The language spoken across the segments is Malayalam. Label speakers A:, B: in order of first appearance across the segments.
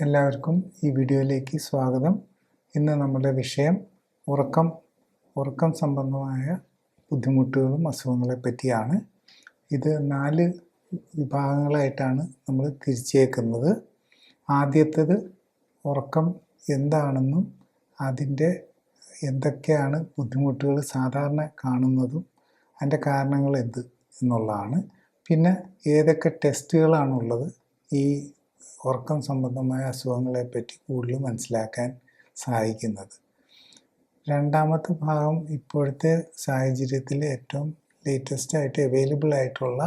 A: എല്ലാവർക്കും ഈ വീഡിയോയിലേക്ക് സ്വാഗതം. ഇന്ന് നമ്മുടെ വിഷയം ഉറക്കം സംബന്ധമായ ബുദ്ധിമുട്ടുകളും അസുഖങ്ങളെ പറ്റിയാണ്. ഇത് 4 വിഭാഗങ്ങളായിട്ടാണ് നമ്മൾ തിരിച്ചേക്കുന്നത്. ആദ്യത്തേത് ഉറക്കം എന്താണെന്നും അതിൻ്റെ എന്തൊക്കെയാണ് ബുദ്ധിമുട്ടുകൾ സാധാരണ കാണുന്നതും അതിൻ്റെ കാരണങ്ങൾ എന്ത് എന്നുള്ളതാണ്. പിന്നെ ഏതൊക്കെ ടെസ്റ്റുകളാണുള്ളത് ഈ ഉറക്കം സംബന്ധമായ അസുഖങ്ങളെപ്പറ്റി കൂടുതൽ മനസ്സിലാക്കാൻ സഹായിക്കുന്നത്. രണ്ടാമത്തെ ഭാഗം ഇപ്പോഴത്തെ സാഹചര്യത്തിൽ ഏറ്റവും ലേറ്റസ്റ്റ് ആയിട്ട് അവൈലബിൾ ആയിട്ടുള്ള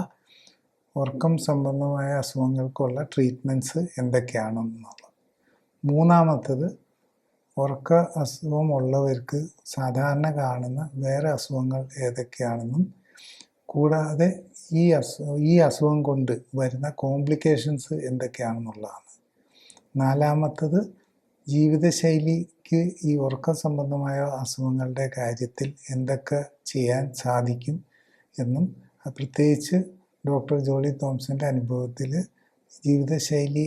A: ഉറക്കം സംബന്ധമായ അസുഖങ്ങൾക്കുള്ള ട്രീറ്റ്മെൻറ്റ്സ് എന്തൊക്കെയാണെന്നുള്ളത്. മൂന്നാമത്തത് ഉറക്ക അസുഖമുള്ളവർക്ക് സാധാരണ കാണുന്ന വേറെ അസുഖങ്ങൾ ഏതൊക്കെയാണെന്നും കൂടാതെ ഈ അസുഖം കൊണ്ട് വരുന്ന കോംപ്ലിക്കേഷൻസ് എന്തൊക്കെയാണെന്നുള്ളതാണ്. നാലാമത്തത് ജീവിതശൈലിക്ക് ഈ ഉറക്ക സംബന്ധമായ അസുഖങ്ങളുടെ കാര്യത്തിൽ എന്തൊക്കെ ചെയ്യാൻ സാധിക്കും എന്നും പ്രത്യേകിച്ച് ഡോക്ടർ ജോളി തോംസൻ്റെ അനുഭവത്തിൽ ജീവിതശൈലി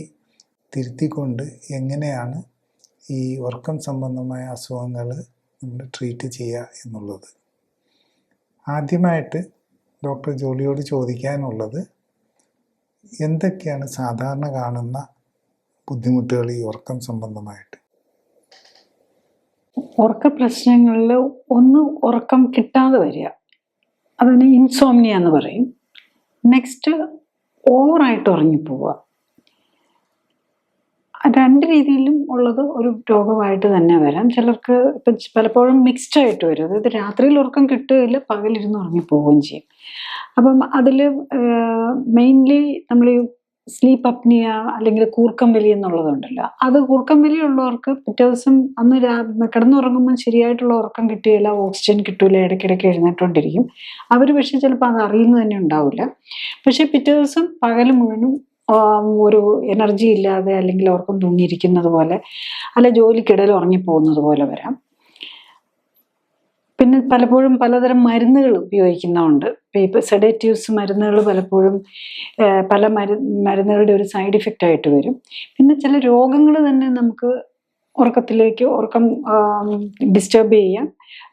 A: തിരുത്തിക്കൊണ്ട് എങ്ങനെയാണ് ഈ ഉറക്കം സംബന്ധമായ അസുഖങ്ങൾ നമ്മൾ ട്രീറ്റ് ചെയ്യുക എന്നുള്ളത്. ആദ്യമായിട്ട് ഡോക്ടർ ജോളിയോട് ചോദിക്കാനുള്ളത് എന്തൊക്കെയാണ് സാധാരണ കാണുന്ന ബുദ്ധിമുട്ടുകൾ ഈ ഉറക്കം സംബന്ധമായിട്ട്?
B: ഉറക്ക പ്രശ്നങ്ങളിൽ ഒന്ന് ഉറക്കം കിട്ടാതെ വരിക, അതിന് ഇൻസോംനിയ എന്ന് പറയും. നെക്സ്റ്റ് ഓവറായിട്ട് ഉറങ്ങിപ്പോവുക. 2 രീതിയിലും ഉള്ളത് ഒരു രോഗമായിട്ട് തന്നെ വരാം. ചിലർക്ക് ഇപ്പം പലപ്പോഴും മിക്സ്ഡ് ആയിട്ട് വരും. അതായത് രാത്രിയിൽ ഉറക്കം കിട്ടുകയില്ല, പകലിരുന്ന് ഉറങ്ങിപ്പോവുകയും ചെയ്യും. അപ്പം അതിൽ മെയിൻലി നമ്മൾ സ്ലീപ്പ് അപ്നിയ അല്ലെങ്കിൽ കൂർക്കം വലി എന്നുള്ളതുണ്ടല്ലോ, അത് കൂർക്കം വലി ഉള്ളവർക്ക് പിറ്റേ ദിവസം അന്ന് കിടന്നുറങ്ങുമ്പോൾ ശരിയായിട്ടുള്ള ഉറക്കം കിട്ടുകയില്ല, ഓക്സിജൻ കിട്ടൂല, ഇടയ്ക്കിടയ്ക്ക് എഴുന്നേറ്റുകൊണ്ടിരിക്കും. അവർ പക്ഷെ ചിലപ്പോൾ അത് അറിയുന്നത് തന്നെ ഉണ്ടാവില്ല. പക്ഷെ പിറ്റേ ദിവസം പകൽ മുഴുവനും ഒരു എനർജി ഇല്ലാതെ അല്ലെങ്കിൽ ഉറക്കം തൂങ്ങിയിരിക്കുന്നത് പോലെ, അല്ലെ ജോലിക്കിടയിൽ ഉറങ്ങിപ്പോകുന്നത് പോലെ വരാം. പിന്നെ പലപ്പോഴും പലതരം മരുന്നുകൾ ഉപയോഗിക്കുന്നതുകൊണ്ട്, ഇപ്പോൾ സെഡേറ്റീവ്സ് മരുന്നുകൾ പലപ്പോഴും പല മരുന്നുകളുടെ ഒരു സൈഡ് ഇഫക്റ്റ് ആയിട്ട് വരും. പിന്നെ ചില രോഗങ്ങൾ തന്നെ നമുക്ക് ഉറക്കം ഡിസ്റ്റർബ് ചെയ്യാം.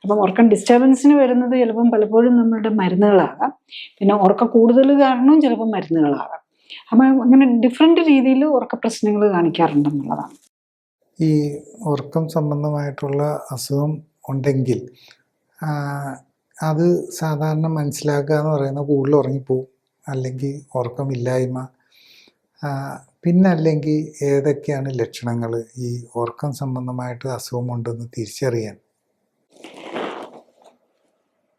B: അപ്പം ഉറക്കം ഡിസ്റ്റർബൻസിന് വരുന്നത് ചിലപ്പം പലപ്പോഴും നമ്മളുടെ മരുന്നുകളാകാം. പിന്നെ ഉറക്കം കൂടുതൽ കാരണവും ചിലപ്പോൾ മരുന്നുകളാകാം. അപ്പം അങ്ങനെ ഡിഫറെൻ്റ് രീതിയിൽ ഉറക്ക പ്രശ്നങ്ങൾ കാണിക്കാറുണ്ടെന്നുള്ളതാണ്.
A: ഈ ഉറക്കം സംബന്ധമായിട്ടുള്ള അസുഖം ഉണ്ടെങ്കിൽ അത് സാധാരണ മനസ്സിലാക്കുക എന്ന് പറയുന്നത് കൂടുതൽ ഉറങ്ങിപ്പോവും, അല്ലെങ്കിൽ ഉറക്കമില്ലായ്മ, പിന്നെ അല്ലെങ്കിൽ ഏതൊക്കെയാണ് ലക്ഷണങ്ങൾ ഈ ഉറക്കം സംബന്ധമായിട്ട് അസുഖമുണ്ടെന്ന് തിരിച്ചറിയാൻ?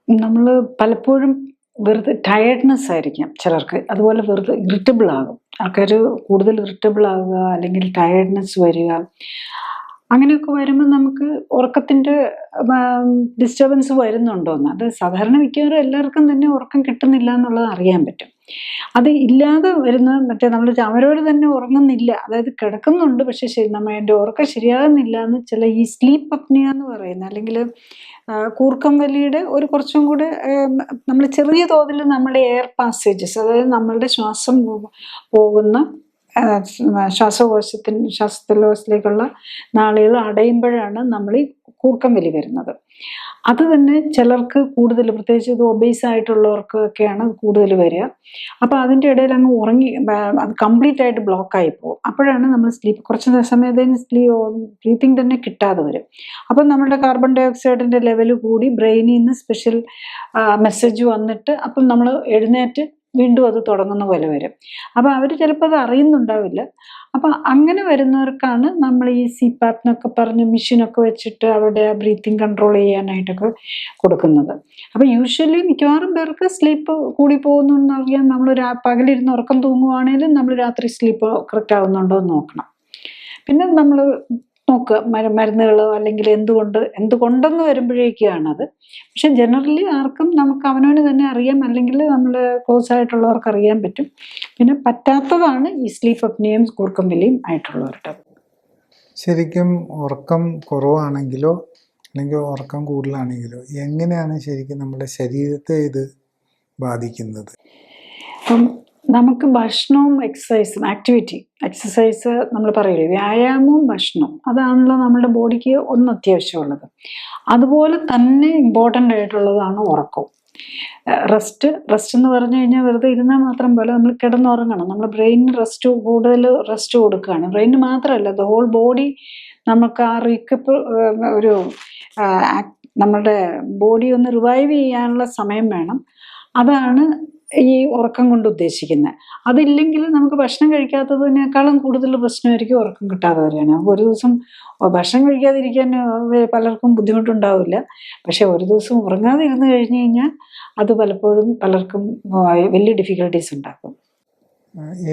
B: നമ്മൾ പലപ്പോഴും വെറുതെ ടയർഡ്നെസ് ആയിരിക്കാം ചിലർക്ക്, അതുപോലെ വെറുതെ ഇറിറ്റബിൾ ആകും. ആൾക്കാർ കൂടുതൽ ഇറിറ്റബിൾ ആകുക അല്ലെങ്കിൽ ടയർഡ്നെസ് വരിക, അങ്ങനെയൊക്കെ വരുമ്പോൾ നമുക്ക് ഉറക്കത്തിൻ്റെ ഡിസ്റ്റർബൻസ് വരുന്നുണ്ടോയെന്ന്. അത് സാധാരണ മിക്കവാറും എല്ലാവർക്കും തന്നെ ഉറക്കം കിട്ടുന്നില്ല എന്നുള്ളത് അറിയാൻ പറ്റും. അത് ഇല്ലാതെ വരുന്ന നമ്മൾ അവരോട് തന്നെ ഉറങ്ങുന്നില്ല, അതായത് കിടക്കുന്നുണ്ട് പക്ഷെ എൻ്റെ ഉറക്കം ശരിയാകുന്നില്ല എന്ന് ചില ഈ സ്ലീപ്പ് അപ്നിയ എന്ന് പറയുന്ന അല്ലെങ്കിൽ കൂർക്കം വലിയുടെ ഒരു കുറച്ചും കൂടെ നമ്മൾ ചെറിയ തോതിൽ നമ്മുടെ എയർ പാസേജസ്, അതായത് നമ്മളുടെ ശ്വാസം പോകുന്ന ശ്വാസകോശത്തിലേക്കുള്ള നാളികൾ അടയുമ്പോഴാണ് നമ്മൾ ഈ കൂർക്കം വലി വരുന്നത്. അത് തന്നെ ചിലർക്ക് കൂടുതൽ, പ്രത്യേകിച്ച് ഇത് ഒബേസ് ആയിട്ടുള്ളവർക്കൊക്കെയാണ് കൂടുതൽ വരിക. അപ്പോൾ അതിൻ്റെ ഇടയിൽ അങ്ങ് അത് കംപ്ലീറ്റ് ആയിട്ട് ബ്ലോക്കായി പോകും. അപ്പോഴാണ് നമ്മൾ കുറച്ച് സമയത്തിന് ബ്രീത്തിങ് തന്നെ കിട്ടാതെ വരും. അപ്പം നമ്മുടെ കാർബൺ ഡൈ ഓക്സൈഡിൻ്റെ ലെവൽ കൂടി ബ്രെയിനിൽ നിന്ന് സ്പെഷ്യൽ മെസ്സേജ് വന്നിട്ട് അപ്പം നമ്മൾ എഴുന്നേറ്റ് വീണ്ടും അത് തുടങ്ങുന്ന പോലെ വരും. അപ്പോൾ അവർ ചിലപ്പോൾ അത് അറിയുന്നുണ്ടാവില്ല. അപ്പം അങ്ങനെ വരുന്നവർക്കാണ് നമ്മൾ ഈ CPAP എന്നൊക്കെ പറഞ്ഞ് മെഷീനൊക്കെ വെച്ചിട്ട് അവരുടെ ആ ബ്രീത്തിങ് കൺട്രോൾ ചെയ്യാനായിട്ടൊക്കെ കൊടുക്കുന്നത്. അപ്പം യൂഷ്വലി മിക്കവാറും പേർക്ക് സ്ലീപ്പ് കൂടി പോകുന്നറിയാൻ നമ്മൾ പകലിരുന്ന് ഉറക്കം തൂങ്ങുവാണെങ്കിലും നമ്മൾ രാത്രി സ്ലീപ്പ് കറക്റ്റ് ആവുന്നുണ്ടോ എന്ന് നോക്കണം. പിന്നെ നമ്മൾ നോക്കുക മരുന്നുകളോ അല്ലെങ്കിൽ എന്തുകൊണ്ടെന്ന് വരുമ്പോഴേക്കാണത്. പക്ഷെ ജനറലി ആർക്കും നമുക്ക് അവനവന് തന്നെ അറിയാം, അല്ലെങ്കിൽ നമ്മൾ ക്ലോസ് ആയിട്ടുള്ളവർക്ക് അറിയാൻ പറ്റും. പിന്നെ പറ്റാത്തതാണ് ഈ സ്ലീപ്പ് അപ്നിയയും കൂർക്കം വലിയും ആയിട്ടുള്ളവരുടെ.
A: ശരിക്കും ഉറക്കം കുറവാണെങ്കിലോ അല്ലെങ്കിൽ ഉറക്കം കൂടുതലാണെങ്കിലോ എങ്ങനെയാണ് ശരിക്കും നമ്മുടെ ശരീരത്തെ ഇത് ബാധിക്കുന്നത്?
B: അപ്പം നമുക്ക് ഭക്ഷണവും എക്സസൈസും എക്സസൈസ് നമ്മൾ പറയില്ലേ, വ്യായാമവും ഭക്ഷണവും അതാണല്ലോ നമ്മുടെ ബോഡിക്ക് ഒന്ന് അത്യാവശ്യമുള്ളത്. അതുപോലെ തന്നെ ഇമ്പോർട്ടൻ്റ് ആയിട്ടുള്ളതാണ് ഉറക്കവും. റെസ്റ്റ് എന്ന് പറഞ്ഞു കഴിഞ്ഞാൽ വെറുതെ ഇരുന്നാൽ മാത്രം പോലെ നമ്മൾ കിടന്നുറങ്ങണം. നമ്മൾ ബ്രെയിനിന് കൂടുതൽ റെസ്റ്റ് കൊടുക്കുകയാണ്. ബ്രെയിനിന് മാത്രമല്ല, ദ ഹോൾ ബോഡി നമുക്ക് ആ ഒരു നമ്മുടെ ബോഡി ഒന്ന് റിവൈവ് ചെയ്യാനുള്ള സമയം വേണം. അതാണ് ഈ ഉറക്കം കൊണ്ട് ഉദ്ദേശിക്കുന്നത്. അതില്ലെങ്കിൽ നമുക്ക് ഭക്ഷണം കഴിക്കാത്തതിനേക്കാളും കൂടുതൽ പ്രശ്നമായിരിക്കും ഉറക്കം കിട്ടാതെ വരികയാണ്. ഒരു ദിവസം ഭക്ഷണം കഴിക്കാതിരിക്കാൻ പലർക്കും ബുദ്ധിമുട്ടുണ്ടാവില്ല. പക്ഷെ ഒരു ദിവസം ഉറങ്ങാതെ ഇരുന്ന് കഴിഞ്ഞ് കഴിഞ്ഞാൽ അത് പലപ്പോഴും പലർക്കും വലിയ ഡിഫിക്കൽട്ടീസ് ഉണ്ടാക്കും.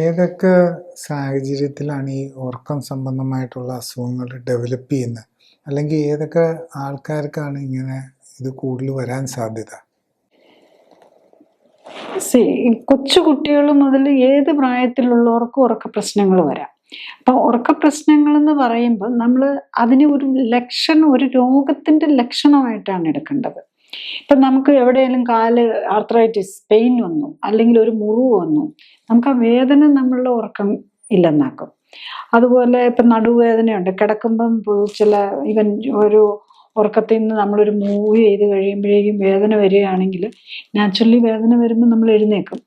A: ഏതൊക്കെ സാഹചര്യത്തിലാണ് ഈ ഉറക്കം സംബന്ധമായിട്ടുള്ള അസുഖങ്ങൾ ഡെവലപ്പ് ചെയ്യുന്നത്? അല്ലെങ്കിൽ ഏതൊക്കെ ആൾക്കാർക്കാണ് ഇങ്ങനെ ഇത് കൂടുതൽ വരാൻ സാധ്യത?
B: കൊച്ചു കുട്ടികൾ മുതൽ ഏത് പ്രായത്തിലുള്ളവർക്കും ഉറക്ക പ്രശ്നങ്ങൾ വരാം. അപ്പൊ ഉറക്ക പ്രശ്നങ്ങൾ എന്ന് പറയുമ്പോൾ നമ്മൾ അതിനെ ഒരു രോഗത്തിന്റെ ലക്ഷണമായിട്ടാണ് എടുക്കേണ്ടത്. ഇപ്പൊ നമുക്ക് എവിടെയെങ്കിലും കാല് ആർത്രൈറ്റിസ് പെയിൻ വന്നു, അല്ലെങ്കിൽ ഒരു മുറിവ് വന്നു, നമുക്ക് ആ വേദന നമ്മളുടെ ഉറക്കം ഇല്ലെന്നാക്കും. അതുപോലെ ഇപ്പൊ നടുവേദനയുണ്ട്, കിടക്കുമ്പം ഈവൻ ഒരു ഉറക്കത്തിൽ നിന്ന് നമ്മളൊരു മൂവ് ചെയ്ത് കഴിയുമ്പോഴേക്കും വേദന വരികയാണെങ്കിൽ നാച്ചുറലി വേദന വരുമ്പോൾ നമ്മൾ എഴുന്നേക്കും.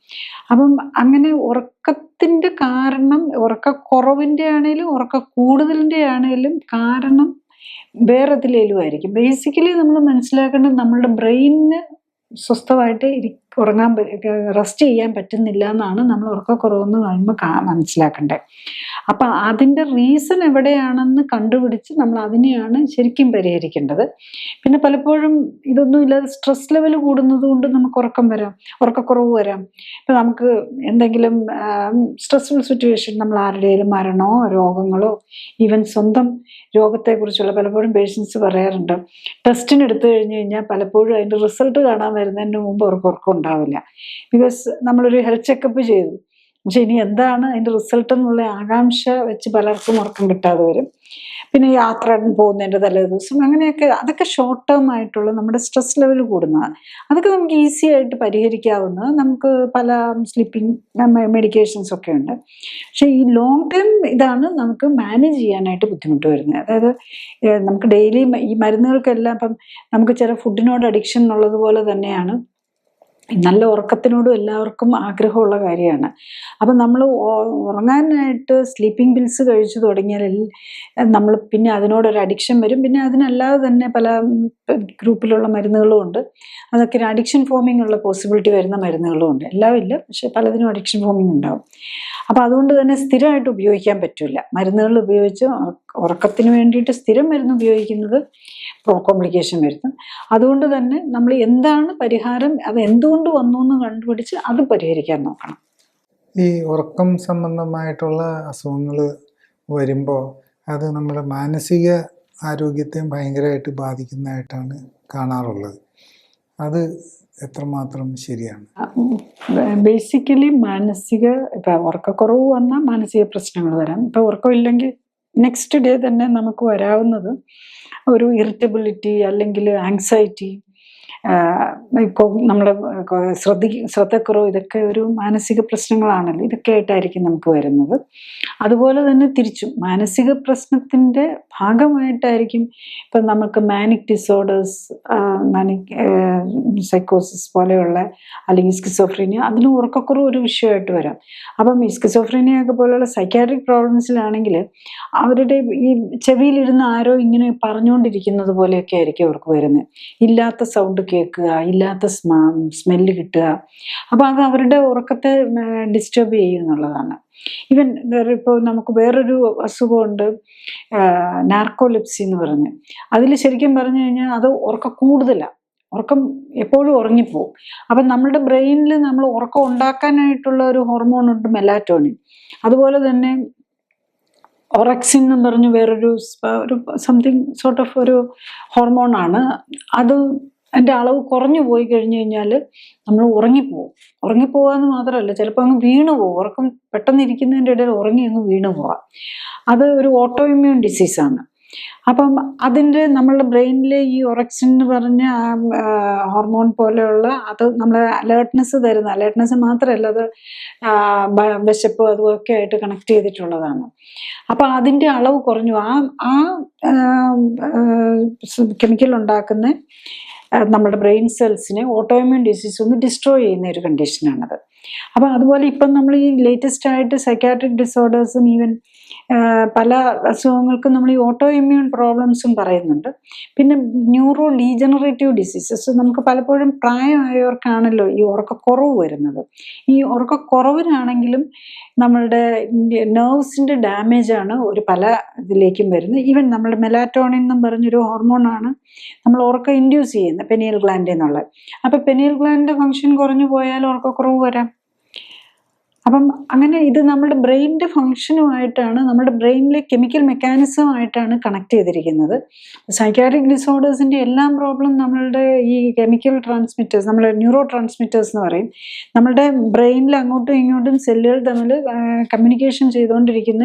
B: അപ്പം അങ്ങനെ ഉറക്കത്തിന്റെ കാരണം, ഉറക്കക്കുറവിന്റെ ആണേലും ഉറക്ക കൂടുതലിന്റെ ആണേലും കാരണം വേറെ ഇതിലേലും ആയിരിക്കും. ബേസിക്കലി നമ്മൾ മനസ്സിലാക്കേണ്ടത് നമ്മളുടെ ബ്രെയിനിന് സ്വസ്ഥമായിട്ട് റെസ്റ്റ് ചെയ്യാൻ പറ്റുന്നില്ല എന്നാണ് നമ്മൾ ഉറക്കക്കുറവെന്ന് കാണുമ്പോൾ മനസ്സിലാക്കേണ്ടത്. അപ്പം അതിൻ്റെ റീസൺ എവിടെയാണെന്ന് കണ്ടുപിടിച്ച് നമ്മൾ അതിനെയാണ് ശരിക്കും പരിഹരിക്കേണ്ടത്. പിന്നെ പലപ്പോഴും ഇതൊന്നും ഇല്ലാതെ സ്ട്രെസ് ലെവൽ കൂടുന്നത് കൊണ്ട് നമുക്ക് ഉറക്കക്കുറവ് വരാം. ഇപ്പം നമുക്ക് എന്തെങ്കിലും സ്ട്രെസ്ഫുൾ സിറ്റുവേഷൻ, നമ്മൾ ആരുടെയും മരണമോ രോഗങ്ങളോ ഈവൻ സ്വന്തം രോഗത്തെക്കുറിച്ചുള്ള പലപ്പോഴും പേഷ്യൻസ് പറയാറുണ്ട്, ടെസ്റ്റിന് എടുത്തു കഴിഞ്ഞ് കഴിഞ്ഞാൽ പലപ്പോഴും അതിൻ്റെ റിസൾട്ട് കാണാൻ വരുന്നതിന് മുമ്പ് അവർക്ക് ഉറക്കം ഉണ്ടാവില്ല. ബിക്കോസ് നമ്മളൊരു ഹെൽത്ത് ചെക്കപ്പ് ചെയ്തു, പക്ഷെ ഇനി എന്താണ് അതിൻ്റെ റിസൾട്ട് എന്നുള്ള ആകാംക്ഷ വെച്ച് പലർക്കും ഉറക്കം കിട്ടാതെ വരും. പിന്നെ യാത്ര പോകുന്നതിൻ്റെ തലേ ദിവസം അങ്ങനെയൊക്കെ, അതൊക്കെ ഷോർട്ട് ടേം ആയിട്ടുള്ള നമ്മുടെ സ്ട്രെസ് ലെവൽ കൂടുന്നതാണ്. അതൊക്കെ നമുക്ക് ഈസി ആയിട്ട് പരിഹരിക്കാവുന്നത്. നമുക്ക് പല സ്ലീപ്പിംഗ് മെഡിക്കേഷൻസ് ഒക്കെ ഉണ്ട്. പക്ഷെ ഈ ലോങ് ടേം ഇതാണ് നമുക്ക് മാനേജ് ചെയ്യാനായിട്ട് ബുദ്ധിമുട്ട് വരുന്നത്. അതായത് നമുക്ക് ഡെയിലി ഈ മരുന്നുകൾക്കെല്ലാം ഇപ്പം നമുക്ക് ചില ഫുഡിനോട് അഡിക്ഷൻ ഉള്ളതുപോലെ തന്നെയാണ് നല്ല ഉറക്കത്തിനോടും എല്ലാവർക്കും ആഗ്രഹമുള്ള കാര്യമാണ്. അപ്പം നമ്മൾ ഉറങ്ങാനായിട്ട് സ്ലീപ്പിംഗ് പിൽസ് കഴിച്ചു തുടങ്ങിയാൽ നമ്മൾ പിന്നെ അതിനോടൊരു അഡിക്ഷൻ വരും. പിന്നെ അതിനല്ലാതെ തന്നെ പല ഗ്രൂപ്പിലുള്ള മരുന്നുകളും ഉണ്ട്. അതൊക്കെ ഒരു അഡിക്ഷൻ ഫോമിംഗ് ഉള്ള പോസിബിലിറ്റി വരുന്ന മരുന്നുകളും ഉണ്ട്. എല്ലാം ഇല്ല, പക്ഷെ പലതിനും അഡിക്ഷൻ ഫോമിംഗ് ഉണ്ടാവും. അപ്പം അതുകൊണ്ട് തന്നെ സ്ഥിരമായിട്ട് ഉപയോഗിക്കാൻ പറ്റില്ല. മരുന്നുകൾ ഉപയോഗിച്ച് ഉറക്കത്തിന് വേണ്ടിയിട്ട് സ്ഥിരം മരുന്ന് ഉപയോഗിക്കുന്നത് കോംപ്ലിക്കേഷൻ വരുത്തും. അതുകൊണ്ട് തന്നെ നമ്മൾ എന്താണ് പരിഹാരം, അത് എന്തുകൊണ്ട് വന്നു എന്ന് കണ്ടുപിടിച്ച് അത് പരിഹരിക്കാൻ നോക്കണം.
A: ഈ ഉറക്കം സംബന്ധമായിട്ടുള്ള അസുഖങ്ങൾ വരുമ്പോൾ അത് നമ്മുടെ മാനസിക ആരോഗ്യത്തെയും ഭയങ്കരമായിട്ട് ബാധിക്കുന്നതായിട്ടാണ് കാണാറുള്ളത്. അത് എത്രമാത്രം ശരിയാണ്?
B: ബേസിക്കലി ഇപ്പം ഉറക്കക്കുറവ് വന്നാൽ മാനസിക പ്രശ്നങ്ങൾ വരാം. ഇപ്പം ഉറക്കമില്ലെങ്കിൽ നെക്സ്റ്റ് ഡേ തന്നെ നമുക്ക് വരാവുന്നത് ഒരു ഇറിറ്റബിലിറ്റി അല്ലെങ്കിൽ ആങ്സൈറ്റി, ഇപ്പോൾ നമ്മുടെ ശ്രദ്ധക്കുറവ്, ഇതൊക്കെ ഒരു മാനസിക പ്രശ്നങ്ങളാണല്ലോ. ഇതൊക്കെ ആയിട്ടായിരിക്കും നമുക്ക് വരുന്നത്. അതുപോലെ തന്നെ തിരിച്ചും മാനസിക പ്രശ്നത്തിൻ്റെ ഭാഗമായിട്ടായിരിക്കും ഇപ്പം നമുക്ക് മാനിക് ഡിസോർഡേഴ്സ്, സൈക്കോസിസ് പോലെയുള്ള, അല്ലെങ്കിൽ സ്കിസോഫ്രീനിയ, അതിന് ഉറക്കക്കുറവ് ഒരു വിഷയമായിട്ട് വരാം. അപ്പം ഈ സ്കിസോഫ്രീനിയ ഒക്കെ പോലെയുള്ള സൈക്കാട്രിക് പ്രോബ്ലംസിലാണെങ്കിൽ അവരുടെ ഈ ചെവിയിലിരുന്ന് ആരോ ഇങ്ങനെ പറഞ്ഞുകൊണ്ടിരിക്കുന്നത് പോലെയൊക്കെ ആയിരിക്കും അവർക്ക് വരുന്നത്. ഇല്ലാത്ത സൗണ്ട് കേൾക്കുക, ഇല്ലാത്ത സ്മെല്ല് കിട്ടുക. അപ്പം അത് അവരുടെ ഉറക്കത്തെ ഡിസ്റ്റർബ് ചെയ്യും എന്നുള്ളതാണ്. ഈവൻ ഇപ്പോൾ നമുക്ക് വേറൊരു അസുഖമുണ്ട്, നാർക്കോലെപ്സി എന്ന് പറഞ്ഞ്. അതിൽ ശരിക്കും പറഞ്ഞു കഴിഞ്ഞാൽ അത് ഉറക്കം കൂടുതലാണ്. ഉറക്കം എപ്പോഴും ഉറങ്ങിപ്പോവും. അപ്പം നമ്മുടെ ബ്രെയിനിൽ നമ്മൾ ഉറക്കം ഉണ്ടാക്കാനായിട്ടുള്ള ഒരു ഹോർമോൺ ഉണ്ട്, മെലാറ്റോണിൻ. അതുപോലെ തന്നെ ഒറക്സിൻ എന്ന് പറഞ്ഞ് വേറൊരു സംതിങ് സോർട്ട് ഓഫ് ഒരു ഹോർമോണാണ്. അത് അതിൻ്റെ അളവ് കുറഞ്ഞു പോയി കഴിഞ്ഞ് കഴിഞ്ഞാൽ നമ്മൾ ഉറങ്ങിപ്പോവാന്ന് മാത്രമല്ല, ചിലപ്പോൾ അങ്ങ് വീണു പോകും. ഉറക്കം പെട്ടെന്ന് ഇരിക്കുന്നതിൻ്റെ ഇടയിൽ അങ്ങ് വീണു പോവാം. അത് ഒരു ഓട്ടോ ഇമ്മ്യൂൺ ഡിസീസാണ്. അപ്പം അതിൻ്റെ നമ്മളുടെ ബ്രെയിനിലെ ഈ ഒറക്സിൻ എന്ന് പറഞ്ഞ ഹോർമോൺ പോലെയുള്ള അത് നമ്മളെ അലേർട്ട്നെസ് മാത്രമല്ല, അത് വിശപ്പ് അതുമൊക്കെ ആയിട്ട് കണക്ട് ചെയ്തിട്ടുള്ളതാണ്. അപ്പം അതിൻ്റെ അളവ് കുറഞ്ഞു. ആ കെമിക്കൽ ഉണ്ടാക്കുന്ന നമ്മുടെ ബ്രെയിൻ സെൽസിനെ ഓട്ടോഇമ്യൂൺ ഡിസീസ് ഒന്ന് ഡിസ്ട്രോയ് ചെയ്യുന്ന ഒരു കണ്ടീഷനാണത്. അപ്പം അതുപോലെ ഇപ്പം നമ്മൾ ഈ ലേറ്റസ്റ്റ് ആയിട്ട് സൈക്കാട്രിക് ഡിസോർഡേഴ്സും ഈവൻ പല അസുഖങ്ങൾക്കും നമ്മൾ ഈ ഓട്ടോ ഇമ്മ്യൂൺ പ്രോബ്ലംസും പറയുന്നുണ്ട്. പിന്നെ ന്യൂറോ ഡീജനറേറ്റീവ് ഡിസീസസ്, നമുക്ക് പലപ്പോഴും പ്രായമായവർക്കാണല്ലോ ഈ ഉറക്കക്കുറവ് വരുന്നത്. ഈ ഉറക്കക്കുറവിനാണെങ്കിലും നമ്മളുടെ നെർവ്സിൻ്റെ ഡാമേജാണ് പല ഇതിലേക്കും വരുന്നത്. ഈവൻ നമ്മുടെ മെലാറ്റോണിൻ എന്നും പറഞ്ഞൊരു ഹോർമോണാണ് നമ്മൾ ഉറക്കം ഇൻഡ്യൂസ് ചെയ്യുന്നത്, പെനിയൽ ഗ്ലാൻഡിൽ നിന്നുള്ളത്. അപ്പം പെനിയൽ ഗ്ലാൻഡിൻ്റെ ഫങ്ഷൻ കുറഞ്ഞു പോയാൽ ഉറക്കക്കുറവ് വരാം. അപ്പം അങ്ങനെ ഇത് നമ്മുടെ ബ്രെയിനിൻ്റെ ഫങ്ഷനുമായിട്ടാണ്, നമ്മുടെ ബ്രെയിനിലെ കെമിക്കൽ മെക്കാനിസമായിട്ടാണ് കണക്ട് ചെയ്തിരിക്കുന്നത്. സൈക്കാട്രിക് ഡിസോർഡേഴ്സിൻ്റെ എല്ലാം പ്രോബ്ലം നമ്മളുടെ ഈ കെമിക്കൽ ട്രാൻസ്മിറ്റേഴ്സ്, നമ്മുടെ ന്യൂറോ ട്രാൻസ്മിറ്റേഴ്സ് എന്ന് പറയും, നമ്മളുടെ ബ്രെയിനിൽ അങ്ങോട്ടും ഇങ്ങോട്ടും സെല്ലുകൾ തമ്മിൽ കമ്മ്യൂണിക്കേഷൻ ചെയ്തുകൊണ്ടിരിക്കുന്ന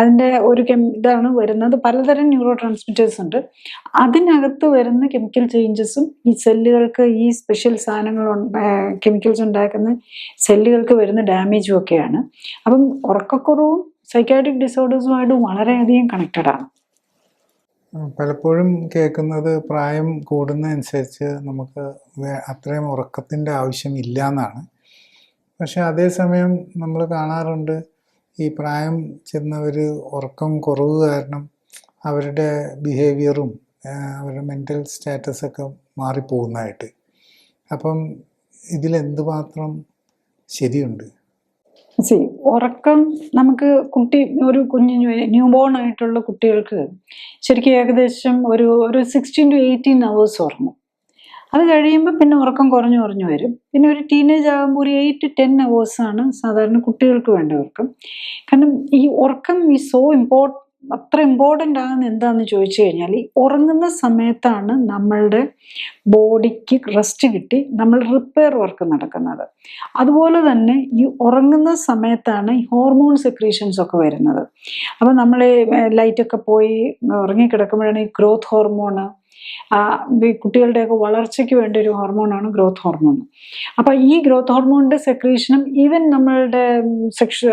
B: അതിൻ്റെ ഒരു ഇതാണ് വരുന്നത്. പലതരം ന്യൂറോ ട്രാൻസ്മിറ്റേഴ്സ് ഉണ്ട്. അതിനകത്ത് വരുന്ന കെമിക്കൽ ചേഞ്ചസും ഈ സെല്ലുകൾക്ക് ഈ സ്പെഷ്യൽ സാധനങ്ങൾ കെമിക്കൽസ് ഉണ്ടാക്കുന്ന സെല്ലുകൾക്ക് വരുന്ന ഡാമേജും ഒക്കെയാണ്. അപ്പം ഉറക്കക്കുറവും സൈക്കാട്രിക് ഡിസോർഡേഴ്സുമായിട്ട് വളരെയധികം കണക്റ്റഡ് ആണ്.
A: പലപ്പോഴും കേൾക്കുന്നത് പ്രായം കൂടുന്നതനുസരിച്ച് നമുക്ക് അത്രയും ഉറക്കത്തിൻ്റെ ആവശ്യം ഇല്ല എന്നാണ്. പക്ഷെ അതേസമയം നമ്മൾ കാണാറുണ്ട് ഈ പ്രായം ചെന്നവർ ഉറക്കം കുറവ് കാരണം അവരുടെ ബിഹേവിയറും അവരുടെ മെൻ്റൽ സ്റ്റാറ്റസൊക്കെ മാറിപ്പോകുന്നതായിട്ട്. അപ്പം ഇതിലെന്തുമാത്രം ശരിയുണ്ട്?
B: ഉറക്കം നമുക്ക് ഒരു ന്യൂ ബോൺ ആയിട്ടുള്ള കുട്ടികൾക്ക് ശരിക്കും ഏകദേശം ഒരു 16 to 18 hours ഉറങ്ങും. അത് കഴിയുമ്പോൾ പിന്നെ ഉറക്കം കുറഞ്ഞു വരും. പിന്നെ ഒരു ടീനേജ് ആകുമ്പോൾ ഒരു 8 to 10 hours ആണ് സാധാരണ കുട്ടികൾക്ക് വേണ്ട ഉറക്കം. കാരണം ഈ ഉറക്കം അത്ര ഇമ്പോർട്ടൻ്റ് ആകുന്ന എന്താണെന്ന് ചോദിച്ചു കഴിഞ്ഞാൽ, ഈ ഉറങ്ങുന്ന സമയത്താണ് നമ്മളുടെ ബോഡിക്ക് റെസ്റ്റ് കിട്ടി നമ്മൾ റിപ്പയർ വർക്ക് നടക്കുന്നത്. അതുപോലെ തന്നെ ഈ ഉറങ്ങുന്ന സമയത്താണ് ഈ ഹോർമോൺ സെക്രീഷൻസ് ഒക്കെ വരുന്നത്. അപ്പം നമ്മൾ ലൈറ്റൊക്കെ പോയി ഉറങ്ങിക്കിടക്കുമ്പോഴാണ് ഈ ഗ്രോത്ത് ഹോർമോണ്, കുട്ടികളുടെയൊക്കെ വളർച്ചയ്ക്ക് വേണ്ട ഒരു ഹോർമോണാണ് ഗ്രോത്ത് ഹോർമോൺ. അപ്പം ഈ ഗ്രോത്ത് ഹോർമോണിൻ്റെ സെക്രീഷനും ഈവൻ നമ്മളുടെ സെക്ഷൽ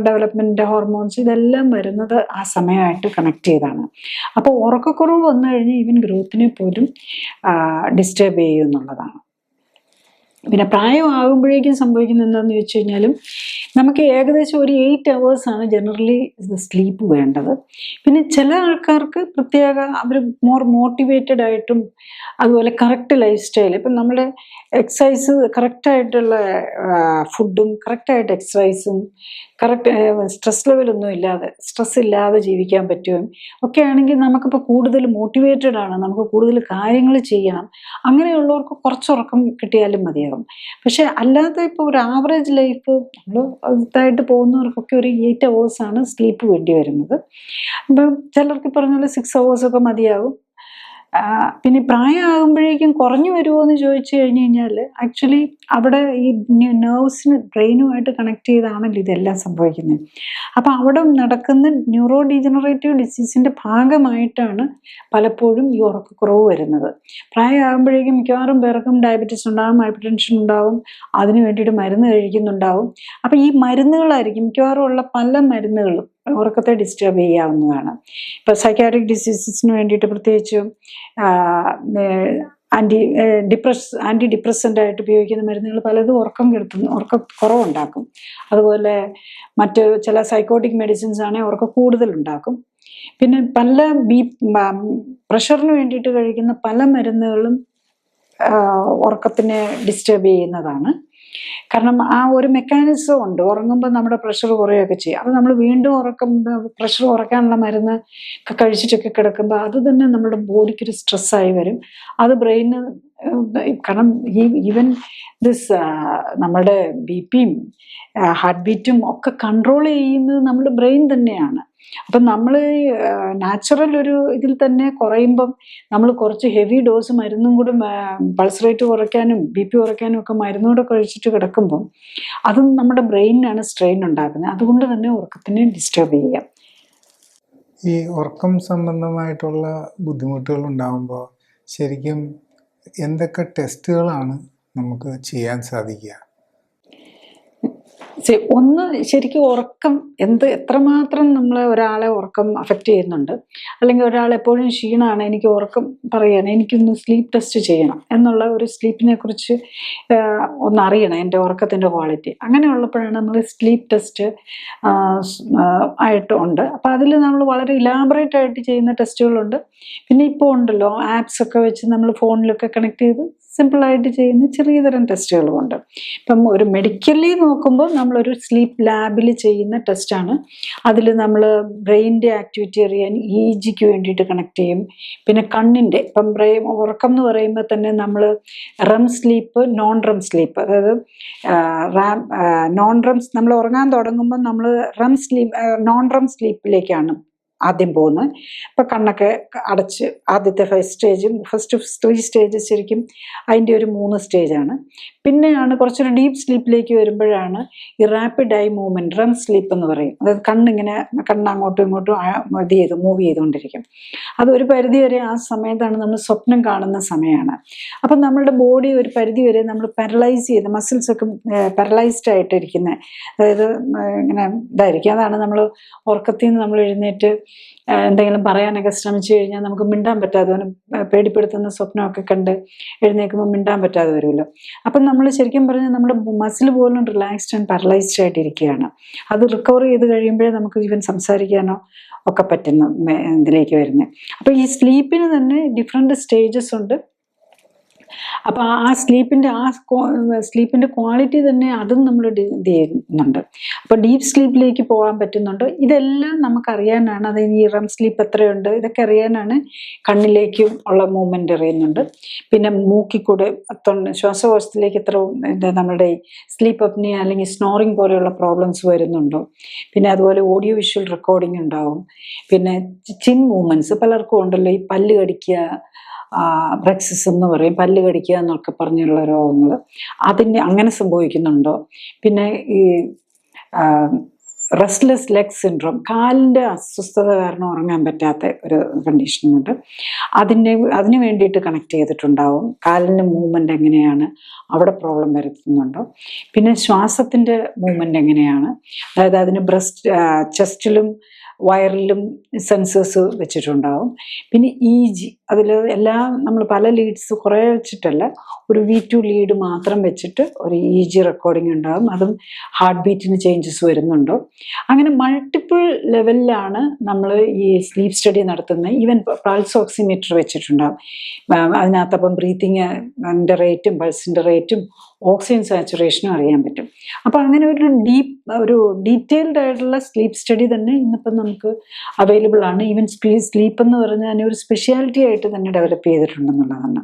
B: ഡെവലപ്മെൻറ്റിൻ്റെ ഹോർമോൺസ് ഇതെല്ലാം വരുന്നത് ആ സമയമായിട്ട് കണക്ട് ചെയ്താണ്. അപ്പോൾ ഉറക്കക്കുറവ് വന്നു കഴിഞ്ഞാൽ ഈവൻ ഗ്രോത്തിനെ പോലും ഡിസ്റ്റർബ് ചെയ്യും എന്നുള്ളതാണ്. പിന്നെ പ്രായമാകുമ്പോഴേക്കും സംഭവിക്കുന്നത് എന്താണെന്ന് ചോദിച്ചു കഴിഞ്ഞാലും നമുക്ക് ഏകദേശം ഒരു 8 hours ആണ് ജനറലി സ്ലീപ്പ് വേണ്ടത്. പിന്നെ ചില ആൾക്കാർക്ക് പ്രത്യേക അവർ മോട്ടിവേറ്റഡ് ആയിട്ടും അതുപോലെ കറക്റ്റ് ലൈഫ് സ്റ്റൈൽ, ഇപ്പം നമ്മുടെ എക്സസൈസ് കറക്റ്റായിട്ടുള്ള ഫുഡും കറക്റ്റായിട്ട് എക്സസൈസും കറക്റ്റ് സ്ട്രെസ് ലെവലൊന്നും ഇല്ലാതെ സ്ട്രെസ് ഇല്ലാതെ ജീവിക്കാൻ പറ്റും ഒക്കെ ആണെങ്കിൽ നമുക്കിപ്പോൾ കൂടുതൽ മോട്ടിവേറ്റഡ് ആണ്, നമുക്ക് കൂടുതൽ കാര്യങ്ങൾ ചെയ്യണം. അങ്ങനെയുള്ളവർക്ക് കുറച്ചുറക്കം കിട്ടിയാലും മതിയാകും. പക്ഷെ അല്ലാതെ ഇപ്പോൾ ഒരു ആവറേജ് ലൈഫ് നമ്മൾ ഇതായിട്ട് പോകുന്നവർക്കൊക്കെ ഒരു 8 hours ആണ് സ്ലീപ്പ് വേണ്ടി വരുന്നത്. ഇപ്പം ചിലർക്ക് പറഞ്ഞ പോലെ 6 hours ഒക്കെ മതിയാകും. പിന്നെ പ്രായമാകുമ്പോഴേക്കും കുറഞ്ഞു വരുമോ എന്ന് ചോദിച്ചു കഴിഞ്ഞാൽ ആക്ച്വലി അവിടെ ഈ നെർവ്സിന് ബ്രെയിനുമായിട്ട് കണക്ട് ചെയ്താണല്ലോ ഇതെല്ലാം സംഭവിക്കുന്നത്. അപ്പം അവിടെ നടക്കുന്ന ന്യൂറോ ഡീജനറേറ്റീവ് ഡിസീസിൻ്റെ ഭാഗമായിട്ടാണ് പലപ്പോഴും ഈ ഉറക്കക്കുറവ് വരുന്നത്. പ്രായമാകുമ്പോഴേക്കും മിക്കവാറും പേർക്കും ഡയബറ്റീസ് ഉണ്ടാകും, ഹൈപ്പർ ടെൻഷൻ ഉണ്ടാകും, അതിന് വേണ്ടിയിട്ട് മരുന്ന് കഴിക്കുന്നുണ്ടാവും. അപ്പം ഈ മരുന്നുകളായിരിക്കും മിക്കവാറും ഉള്ള പല മരുന്നുകളും ഉറക്കത്തെ ഡിസ്റ്റർബ് ചെയ്യാവുന്നതാണ്. ഇപ്പോൾ സൈക്കാട്രിക് ഡിസീസസിന് വേണ്ടിയിട്ട് പ്രത്യേകിച്ചും ആൻറ്റി ഡിപ്രസൻ്റ് ആയിട്ട് ഉപയോഗിക്കുന്ന മരുന്നുകൾ പലതും ഉറക്കക്കുറവുണ്ടാക്കും. അതുപോലെ മറ്റ് ചില സൈക്കോട്ടിക് മെഡിസിൻസ് ആണെങ്കിൽ ഉറക്കം കൂടുതലുണ്ടാക്കും. പിന്നെ പല പ്രഷറിന് വേണ്ടിയിട്ട് കഴിക്കുന്ന പല മരുന്നുകളും ഉറക്കത്തിനെ ഡിസ്റ്റർബ് ചെയ്യുന്നതാണ്. കാരണം ആ ഒരു മെക്കാനിസം ഉണ്ട്, ഉറങ്ങുമ്പോൾ നമ്മുടെ പ്രഷർ കുറയുകയൊക്കെ ചെയ്യും. അപ്പോൾ നമ്മൾ വീണ്ടും പ്രഷർ കുറയ്ക്കാനുള്ള മരുന്ന് കഴിച്ചിട്ടൊക്കെ കിടക്കുമ്പോൾ അത് തന്നെ നമ്മുടെ ബോഡിക്കൊരു സ്ട്രെസ്സായി വരും. അത് ബ്രെയിന്, കാരണം ഈവൻ നമ്മുടെ BP-യും ഹാർട്ട് ബീറ്റും ഒക്കെ കൺട്രോൾ ചെയ്യുന്നത് നമ്മുടെ ബ്രെയിൻ തന്നെയാണ്. അപ്പം നമ്മൾ നാച്ചുറൽ ഒരു ഇതിൽ തന്നെ കുറയുമ്പം നമ്മൾ കുറച്ച് ഹെവി ഡോസ് മരുന്നും കൂടെ പൾസ് റേറ്റ് കുറയ്ക്കാനും BP കുറയ്ക്കാനും ഒക്കെ മരുന്നൂടെ കഴിച്ചിട്ട് കിടക്കുമ്പം അതും നമ്മുടെ ബ്രെയിനിനാണ് സ്ട്രെയിൻ ഉണ്ടാക്കുന്നത്. അതുകൊണ്ട് തന്നെ ഉറക്കത്തിനെ ഡിസ്റ്റർബ് ചെയ്യാം.
A: ഈ ഉറക്കം സംബന്ധമായിട്ടുള്ള ബുദ്ധിമുട്ടുകൾ ഉണ്ടാകുമ്പോൾ ശരിക്കും എന്തൊക്കെ ടെസ്റ്റുകളാണ് നമുക്ക് ചെയ്യാൻ സാധിക്കുക?
B: ഒന്ന് ശരിക്കും ഉറക്കം എത്രമാത്രം ഒരാളെ ഉറക്കം അഫക്റ്റ് ചെയ്യുന്നുണ്ട്, അല്ലെങ്കിൽ ഒരാൾ എപ്പോഴും ക്ഷീണമാണ്, എനിക്ക് ഉറക്കം പറയാണ്, എനിക്കൊന്ന് സ്ലീപ്പ് ടെസ്റ്റ് ചെയ്യണം എന്നുള്ള ഒരു സ്ലീപ്പിനെ കുറിച്ച് ഒന്നറിയണം, എൻ്റെ ഉറക്കത്തിൻ്റെ ക്വാളിറ്റി. അങ്ങനെയുള്ളപ്പോഴാണ് നമ്മൾ സ്ലീപ്പ് ടെസ്റ്റ് ആയിട്ട് ഉണ്ട്. അപ്പം അതിൽ നമ്മൾ വളരെ ഇലാബറേറ്റ് ആയിട്ട് ചെയ്യുന്ന ടെസ്റ്റുകളുണ്ട്. പിന്നെ ഇപ്പോൾ ഉണ്ടല്ലോ ആപ്സ് ഒക്കെ വെച്ച് നമ്മൾ ഫോണിലൊക്കെ കണക്ട് ചെയ്ത് സിമ്പിളായിട്ട് ചെയ്യുന്ന ചെറിയ തരം ടെസ്റ്റുകളുമുണ്ട്. ഇപ്പം ഒരു മെഡിക്കലി നോക്കുമ്പോൾ നമ്മളൊരു സ്ലീപ്പ് ലാബിൽ ചെയ്യുന്ന ടെസ്റ്റാണ്. അതിൽ നമ്മൾ ബ്രെയിനിൻ്റെ ആക്ടിവിറ്റി അറിയാൻ EEGക്ക് വേണ്ടിയിട്ട് കണക്ട് ചെയ്യും. പിന്നെ കണ്ണിൻ്റെ ഇപ്പം ഉറക്കം എന്ന് പറയുമ്പോൾ തന്നെ നമ്മൾ REM sleep, non REM sleep, അതായത് നോൺ റെം നമ്മൾ ഉറങ്ങാൻ തുടങ്ങുമ്പോൾ നമ്മൾ നോൺ റെം സ്ലീപ്പിലേക്കാണ് ആദ്യം പോകുന്നത്. ഇപ്പം കണ്ണൊക്കെ അടച്ച് ആദ്യത്തെ ഫസ്റ്റ് 3 സ്റ്റേജസ് ശരിക്കും അതിൻ്റെ ഒരു 3 സ്റ്റേജാണ്. പിന്നെയാണ് കുറച്ചൊരു ഡീപ്പ് സ്ലീപ്പിലേക്ക് വരുമ്പോഴാണ് ഈ rapid I movement, REM sleep എന്ന് പറയും. അതായത് കണ്ണ് അങ്ങോട്ടും ഇങ്ങോട്ടും മൂവ് ചെയ്തുകൊണ്ടിരിക്കും. അത് ഒരു പരിധി വരെ ആ സമയത്താണ് നമ്മൾ സ്വപ്നം കാണുന്ന സമയമാണ്. അപ്പം നമ്മളുടെ ബോഡി ഒരു പരിധി വരെ നമ്മൾ പാരലൈസ് ചെയ്ത് മസിൽസൊക്കെ പാരലൈസ്ഡ് ആയിട്ടിരിക്കുന്നത്, അതായത് ഇങ്ങനെ ഇതായിരിക്കും. അതാണ് നമ്മൾ ഉറക്കത്തിൽ നിന്ന് നമ്മൾ എഴുന്നേറ്റ് എന്തെങ്കിലും പറയാനൊക്കെ ശ്രമിച്ചു കഴിഞ്ഞാൽ നമുക്ക് മിണ്ടാൻ പറ്റാതെ, പേടിപ്പെടുത്തുന്ന സ്വപ്നമൊക്കെ കണ്ട് എഴുന്നേൽക്കുമ്പോൾ മിണ്ടാൻ പറ്റാതെ വരുമല്ലോ. അപ്പം നമ്മൾ ശരിക്കും പറഞ്ഞാൽ നമ്മുടെ മസിൽ പോലും റിലാക്സ്ഡ് ആൻഡ് പാരലൈസ്ഡ് ആയിട്ടിരിക്കുകയാണ്. അത് റിക്കവർ ചെയ്ത് കഴിയുമ്പോഴേ നമുക്ക് ഈവൻ സംസാരിക്കാനോ ഒക്കെ പറ്റുന്ന ഇതിലേക്ക് വരുന്നത്. അപ്പോൾ ഈ സ്ലീപ്പിന് തന്നെ ഡിഫറെൻറ്റ് സ്റ്റേജസ് ഉണ്ട്. അപ്പോൾ ആ സ്ലീപ്പിൻ്റെ ക്വാളിറ്റി തന്നെ അതും നമ്മൾ ഇത് ചെയ്യുന്നുണ്ട്. അപ്പോൾ ഡീപ്പ് സ്ലീപ്പിലേക്ക് പോകാൻ പറ്റുന്നുണ്ട്. ഇതെല്ലാം നമുക്കറിയാനാണ്. അതായത് ഈ റെം സ്ലീപ്പ് എത്രയുണ്ട് ഇതൊക്കെ അറിയാനാണ് കണ്ണിലേക്കും ഉള്ള മൂവ്മെൻറ്റ് അറിയുന്നുണ്ട്. പിന്നെ മൂക്കിക്കൂടെ ശ്വാസകോശത്തിലേക്ക് നമ്മുടെ സ്ലീപ്പ് അപ്നിയ അല്ലെങ്കിൽ സ്നോറിങ് പോലെയുള്ള പ്രോബ്ലംസ് വരുന്നുണ്ടോ. പിന്നെ അതുപോലെ ഓഡിയോ വിഷ്വൽ റെക്കോർഡിംഗ് ഉണ്ടാവും. പിന്നെ ചിൻ മൂവ്മെൻറ്റ്സ് പലർക്കും ഉണ്ടല്ലോ, ഈ പല്ല് കടിക്കുക, ബ്രെക്സിസം എന്ന് പറയും, പല്ല് കടിക്കുക എന്നൊക്കെ പറഞ്ഞുള്ള രോഗങ്ങൾ, അങ്ങനെ സംഭവിക്കുന്നുണ്ടോ. പിന്നെ ഈ റെസ്റ്റ്ലെസ് ലെഗ് സിൻഡ്രോം, കാലിൻ്റെ അസ്വസ്ഥത കാരണം ഉറങ്ങാൻ പറ്റാത്ത ഒരു കണ്ടീഷനുണ്ട്. അതിന് വേണ്ടിയിട്ട് കണക്ട് ചെയ്തിട്ടുണ്ടാവും. കാലിൻ്റെ മൂവ്മെൻറ്റ് എങ്ങനെയാണ്, അവിടെ പ്രോബ്ലം വരുത്തുന്നുണ്ടോ. പിന്നെ ശ്വാസത്തിൻ്റെ മൂവ്മെൻറ്റ് എങ്ങനെയാണ്, അതായത് അതിന് ചെസ്റ്റിലും വയറിലും സെൻസേഴ്സ് വെച്ചിട്ടുണ്ടാവും. പിന്നെ EEG, അതിൽ എല്ലാം നമ്മൾ പല ലീഡ്സ് കുറേ വെച്ചിട്ടല്ല, ഒരു V2 ലീഡ് മാത്രം വെച്ചിട്ട് ഒരു EEG റെക്കോർഡിംഗ് ഉണ്ടാകും. അതും ഹാർട്ട് ബീറ്റിന് ചേഞ്ചസ് വരുന്നുണ്ടോ. അങ്ങനെ മൾട്ടിപ്പിൾ ലെവലിലാണ് നമ്മൾ ഈ സ്ലീപ്പ് സ്റ്റഡി നടത്തുന്നത്. ഈവൻ പൾസ് ഓക്സിമീറ്റർ വെച്ചിട്ടുണ്ടാകും. അതിനകത്തപ്പം ബ്രീത്തിങ്ങിൻ്റെ റേറ്റും പൾസിൻ്റെ റേറ്റും ഓക്സിജൻ സാച്ചുറേഷനും അറിയാൻ പറ്റും. അപ്പോൾ അങ്ങനെ ഒരു ഡീറ്റെയിൽഡ് ആയിട്ടുള്ള സ്ലീപ്പ് സ്റ്റഡി തന്നെ ഇന്നിപ്പം നമുക്ക് അവൈലബിൾ ആണ്. ഈവൻ സ്ലീപ്പ് എന്ന് പറഞ്ഞാൽ അതിനെ ഒരു സ്പെഷ്യാലിറ്റി ആയിട്ട് തന്നെ ഡെവലപ്പ് ചെയ്തിട്ടുണ്ടെന്നുള്ളതാണ്.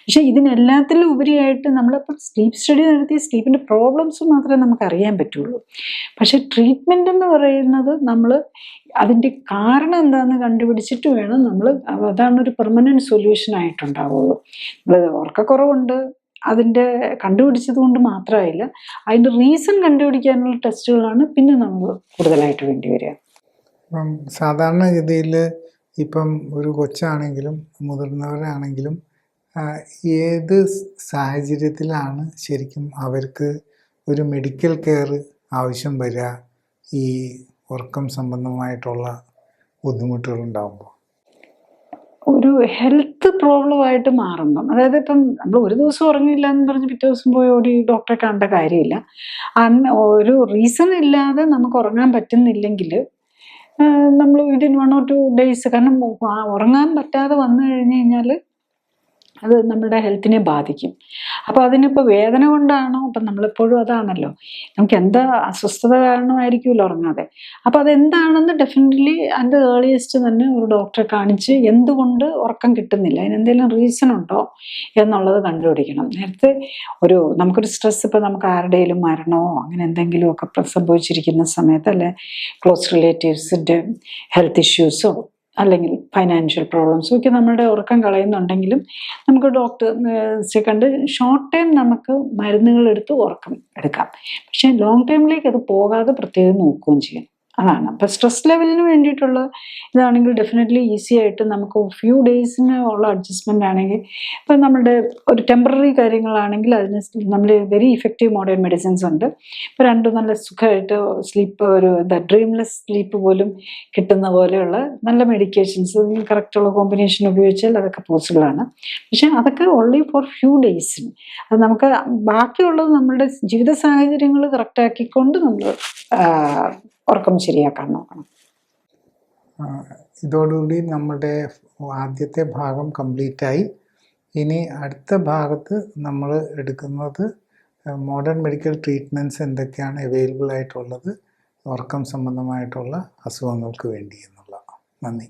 B: പക്ഷേ ഇതിനെല്ലാത്തിലും ഉപരിയായിട്ട് നമ്മളിപ്പോൾ സ്ലീപ്പ് സ്റ്റഡി നടത്തിയ സ്ലീപ്പിൻ്റെ പ്രോബ്ലംസ് മാത്രമേ നമുക്ക് അറിയാൻ പറ്റുള്ളൂ. പക്ഷേ ട്രീറ്റ്മെൻറ്റ് എന്ന് പറയുന്നത് നമ്മൾ അതിൻ്റെ കാരണം എന്താണെന്ന് കണ്ടുപിടിച്ചിട്ട് വേണം അതാണ് ഒരു പെർമനൻറ്റ് സൊല്യൂഷൻ ആയിട്ടുണ്ടാവുള്ളൂ. നമ്മൾ ഉറക്കക്കുറവുണ്ട്, അതിൻ്റെ കണ്ടുപിടിച്ചത് കൊണ്ട് മാത്രമായില്ല, അതിൻ്റെ റീസൺ കണ്ടുപിടിക്കാനുള്ള ടെസ്റ്റുകളാണ് പിന്നെ നമ്മൾ കൂടുതലായിട്ട് വേണ്ടി വരിക.
A: ഇപ്പം സാധാരണഗതിയിൽ ഇപ്പം ഒരു കൊച്ചാണെങ്കിലും മുതിർന്നവരാണെങ്കിലും ഏത് സാഹചര്യത്തിലാണ് ശരിക്കും അവർക്ക് ഒരു മെഡിക്കൽ കെയർ ആവശ്യം വരിക ഈ ഉറക്കം സംബന്ധമായിട്ടുള്ള ബുദ്ധിമുട്ടുകൾ ഉണ്ടാകുമ്പോൾ?
B: ഒരു ഹെൽത്ത് പ്രോബ്ലമായിട്ട് മാറുമ്പം, അതായത് ഇപ്പം നമ്മൾ ഒരു ദിവസം ഉറങ്ങിയില്ല എന്ന് പറഞ്ഞ് പിറ്റേ ദിവസം പോയി ഓടി ഡോക്ടറെ കാണേണ്ട കാര്യമില്ല. ഒരു റീസൺ ഇല്ലാതെ നമുക്ക് ഉറങ്ങാൻ പറ്റുന്നില്ലെങ്കിൽ നമ്മൾ വിതിൻ 1 or 2 days, കാരണം ഉറങ്ങാൻ പറ്റാതെ വന്നു കഴിഞ്ഞ് കഴിഞ്ഞാൽ അത് നമ്മുടെ ഹെൽത്തിനെ ബാധിക്കും. അപ്പോൾ അതിനിപ്പോൾ വേദന കൊണ്ടാണോ, അപ്പം നമ്മളെപ്പോഴും അതാണല്ലോ, നമുക്ക് എന്താ അസ്വസ്ഥത കാരണമായിരിക്കുമല്ലോ ഉറങ്ങാതെ. അപ്പോൾ അതെന്താണെന്ന് ഡെഫിനറ്റ്ലി അതിൻ്റെ ഏർലിയസ്റ്റ് തന്നെ ഒരു ഡോക്ടറെ കാണിച്ച് എന്തുകൊണ്ട് ഉറക്കം കിട്ടുന്നില്ല, അതിനെന്തെങ്കിലും റീസൺ ഉണ്ടോ എന്നുള്ളത് കണ്ടുപിടിക്കണം. നേരത്തെ നമുക്കൊരു സ്ട്രെസ്, ഇപ്പോൾ നമുക്ക് ആരുടെയും മരണമോ അങ്ങനെ എന്തെങ്കിലുമൊക്കെ സംഭവിച്ചിരിക്കുന്ന സമയത്ത്, അല്ലെ ക്ലോസ് റിലേറ്റീവ്സിൻ്റെ ഹെൽത്ത് ഇഷ്യൂസോ അല്ലെങ്കിൽ ഫൈനാൻഷ്യൽ പ്രോബ്ലംസും ഒക്കെ നമ്മളുടെ ഉറക്കം കളയുന്നുണ്ടെങ്കിലും നമുക്ക് ഡോക്ടറെ കണ്ട് ഷോർട്ട് ടൈം നമുക്ക് മരുന്നുകൾ എടുത്ത് ഉറക്കം എടുക്കാം. പക്ഷേ ലോങ് ടൈമിലേക്ക് അത് പോകാതെ പ്രത്യേകം നോക്കുകയും ചെയ്യണം. അതാണ്. അപ്പോൾ സ്ട്രെസ് ലെവലിന് വേണ്ടിയിട്ടുള്ള ഇതാണെങ്കിൽ ഡെഫിനറ്റ്ലി ഈസി ആയിട്ട് നമുക്ക് ഫ്യൂ ഡേയ്സിന് ഉള്ള അഡ്ജസ്റ്റ്മെൻ്റ് ആണെങ്കിൽ, ഇപ്പം നമ്മുടെ ഒരു ടെമ്പററി കാര്യങ്ങളാണെങ്കിൽ അതിന് നമ്മൾ വെരി ഇഫക്റ്റീവ് മോഡേൺ മെഡിസിൻസ് ഉണ്ട്. ഇപ്പോൾ രണ്ടും നല്ല സുഖമായിട്ട് സ്ലീപ്പ്, ഒരു ഡ്രീംലെസ് സ്ലീപ്പ് പോലും കിട്ടുന്ന പോലെയുള്ള നല്ല മെഡിക്കേഷൻസ് കറക്റ്റുള്ള കോമ്പിനേഷൻ ഉപയോഗിച്ചാൽ അതൊക്കെ പോസിബിളാണ്. പക്ഷെ അതൊക്കെ ഓൺലി ഫോർ ഫ്യൂ ഡേയ്സിന്. അത് നമുക്ക് ബാക്കിയുള്ളത് നമ്മളുടെ ജീവിത സാഹചര്യങ്ങൾ കറക്റ്റാക്കിക്കൊണ്ട് നമ്മൾ ഉറക്കം ശരിയാക്കാൻ നോക്കണം.
A: ഇതോടുകൂടി നമ്മുടെ ആദ്യത്തെ ഭാഗം കംപ്ലീറ്റ് ആയി. ഇനി അടുത്ത ഭാഗത്ത് നമ്മൾ എടുക്കുന്നത് മോഡേൺ മെഡിക്കൽ ട്രീറ്റ്മെൻറ്റ്സ് എന്തൊക്കെയാണ് അവൈലബിൾ ആയിട്ടുള്ളത് ഉറക്കം സംബന്ധമായിട്ടുള്ള അസുഖങ്ങൾക്ക് വേണ്ടി എന്നുള്ള. നന്ദി.